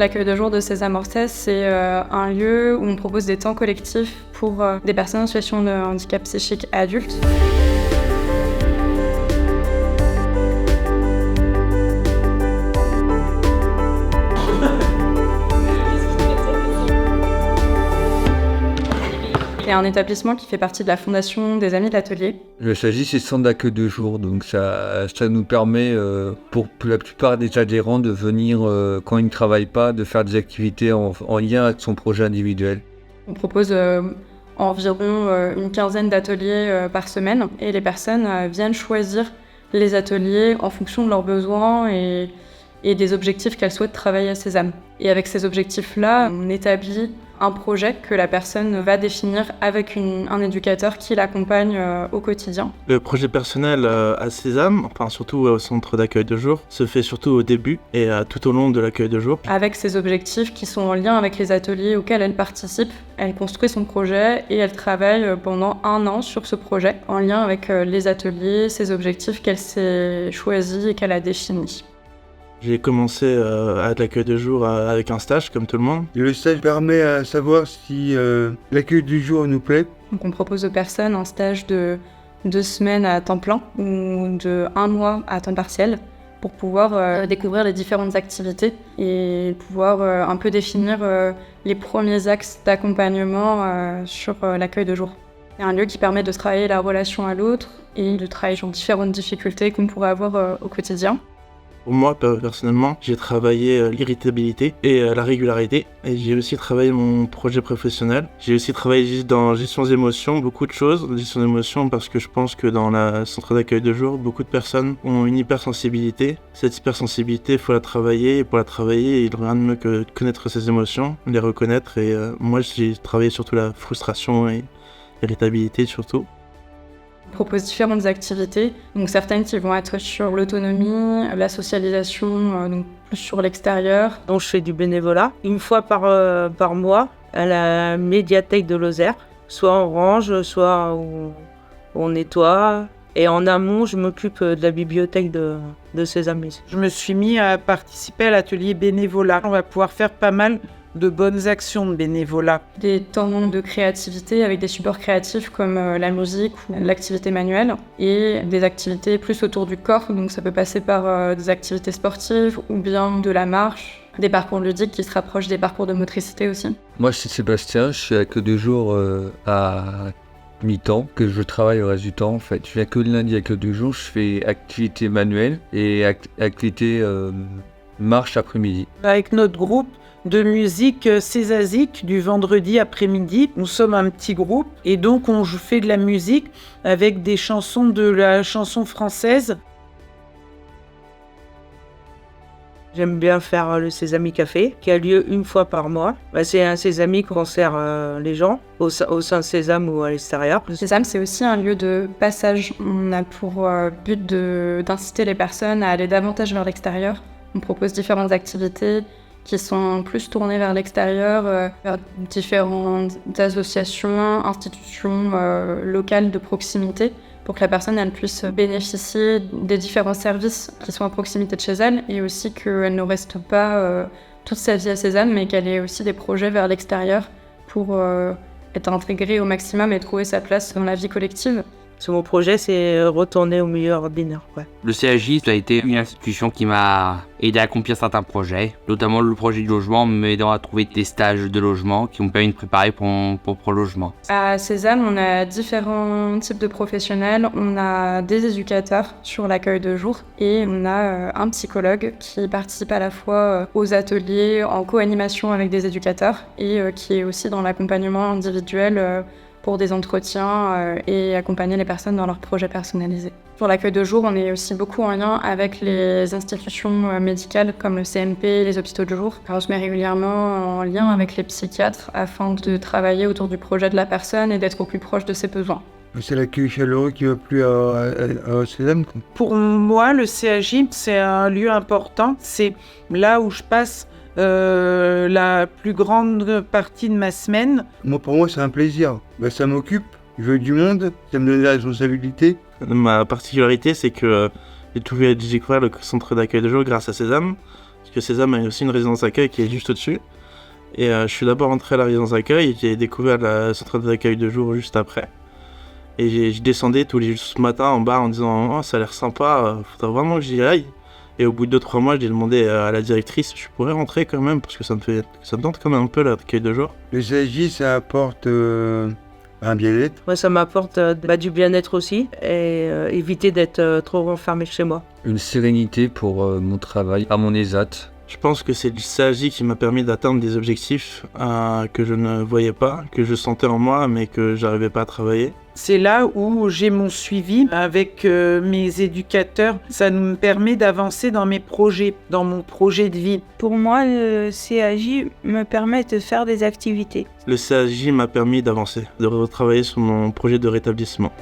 L'accueil de jour de Sésame Orsay, c'est un lieu où on propose des temps collectifs pour des personnes en situation de handicap psychique adultes. C'est un établissement qui fait partie de la Fondation des Amis de l'Atelier. Le SAGI, c'est le centre d'accueil de jour, donc ça nous permet, pour la plupart des adhérents, de venir, quand ils ne travaillent pas, de faire des activités en lien avec son projet individuel. On propose environ une quinzaine d'ateliers par semaine, et les personnes viennent choisir les ateliers en fonction de leurs besoins et des objectifs qu'elles souhaitent travailler à Sésame. Et avec ces objectifs-là, on établit un projet que la personne va définir avec un éducateur qui l'accompagne au quotidien. Le projet personnel à Sésame, enfin surtout au centre d'accueil de jour, se fait surtout au début et tout au long de l'accueil de jour. Avec ses objectifs qui sont en lien avec les ateliers auxquels elle participe, elle construit son projet et elle travaille pendant 1 an sur ce projet, en lien avec les ateliers, ses objectifs qu'elle s'est choisis et qu'elle a définis. J'ai commencé à l'accueil de jour avec un stage, comme tout le monde. Le stage permet à savoir si l'accueil du jour nous plaît. Donc on propose aux personnes un stage de 2 semaines à temps plein ou de 1 mois à temps partiel pour pouvoir découvrir les différentes activités et pouvoir un peu définir les premiers axes d'accompagnement sur l'accueil de jour. C'est un lieu qui permet de travailler la relation à l'autre et de travailler sur différentes difficultés qu'on pourrait avoir au quotidien. Pour moi, personnellement, j'ai travaillé l'irritabilité et la régularité. Et j'ai aussi travaillé mon projet professionnel. J'ai aussi travaillé dans gestion des émotions, beaucoup de choses. Gestion d'émotions parce que je pense que dans le centre d'accueil de jour, beaucoup de personnes ont une hypersensibilité. Cette hypersensibilité, il faut la travailler. Et pour la travailler, il n'y a rien de mieux que de connaître ses émotions, les reconnaître. Et moi, j'ai travaillé surtout la frustration et l'irritabilité surtout. On propose différentes activités, donc certaines qui vont être sur l'autonomie, la socialisation, donc plus sur l'extérieur. Donc je fais du bénévolat 1 fois par mois à la médiathèque de Lozère. Soit on range, soit on nettoie. Et en amont, je m'occupe de la bibliothèque de Sésame. Je me suis mis à participer à l'atelier bénévolat. On va pouvoir faire pas mal de bonnes actions de bénévolat. Des temps de créativité avec des supports créatifs comme la musique ou l'activité manuelle et des activités plus autour du corps, donc ça peut passer par des activités sportives ou bien de la marche, des parcours ludiques qui se rapprochent des parcours de motricité aussi. Moi, c'est Sébastien, je suis à que 2 jours à mi-temps, que je travaille le reste du temps en fait. Je viens que le lundi à que 2 jours, je fais activité manuelle et activité marche après-midi. Avec notre groupe de musique césasique du vendredi après-midi. Nous sommes un petit groupe et donc on fait de la musique avec des chansons de la chanson française. J'aime bien faire le Sésame Café qui a lieu 1 fois par mois. C'est un Sésame qu'on sert les gens au sein de Sésame ou à l'extérieur. Le Sésame, c'est aussi un lieu de passage. On a pour but d'inciter les personnes à aller davantage vers l'extérieur. On propose différentes activités qui sont plus tournés vers l'extérieur, vers différentes associations, institutions locales de proximité, pour que la personne elle puisse bénéficier des différents services qui sont à proximité de chez elle, et aussi qu'elle ne reste pas toute sa vie à Sésame, mais qu'elle ait aussi des projets vers l'extérieur pour être intégrée au maximum et trouver sa place dans la vie collective. Mon projet, c'est retourner au milieu ordinaire. Ouais. Le CAJ, ça a été une institution qui m'a aidé à accomplir certains projets, notamment le projet du logement, m'aidant à trouver des stages de logement qui m'ont permis de préparer pour mon propre logement. À Sésame, on a différents types de professionnels. On a des éducateurs sur l'accueil de jour et on a un psychologue qui participe à la fois aux ateliers en co-animation avec des éducateurs et qui est aussi dans l'accompagnement individuel pour des entretiens et accompagner les personnes dans leurs projets personnalisés. Sur l'accueil de jour, on est aussi beaucoup en lien avec les institutions médicales comme le CMP, les hôpitaux de jour. On se met régulièrement en lien avec les psychiatres afin de travailler autour du projet de la personne et d'être au plus proche de ses besoins. C'est l'accueil chaleureux qui m'a plu à Sésame. Pour moi, le CAJ, c'est un lieu important. C'est là où je passe la plus grande partie de ma semaine. Pour moi, c'est un plaisir. Ça m'occupe, je veux du monde, ça me donne la responsabilité. Ma particularité, c'est que j'ai découvert le centre d'accueil de jour grâce à Sésame, que Sésame a aussi une résidence d'accueil qui est juste au-dessus. Et je suis d'abord entré à la résidence d'accueil et j'ai découvert la centrale d'accueil de jour juste après. Et je descendais tous les ce matin en bas en disant oh, ça a l'air sympa, faudrait vraiment que j'y aille. Et au bout de 2-3 mois, j'ai demandé à la directrice, je pourrais rentrer quand même parce que ça me tente quand même un peu l'accueil de jour. Le CSJ, ça apporte un bien-être. Moi, ça m'apporte du bien-être aussi et éviter d'être trop renfermé chez moi. Une sérénité pour mon travail à mon ESAT. Je pense que c'est le CAJ qui m'a permis d'atteindre des objectifs que je ne voyais pas, que je sentais en moi, mais que j'arrivais pas à travailler. C'est là où j'ai mon suivi avec mes éducateurs. Ça me permet d'avancer dans mes projets, dans mon projet de vie. Pour moi, le CAJ me permet de faire des activités. Le CAJ m'a permis d'avancer, de retravailler sur mon projet de rétablissement.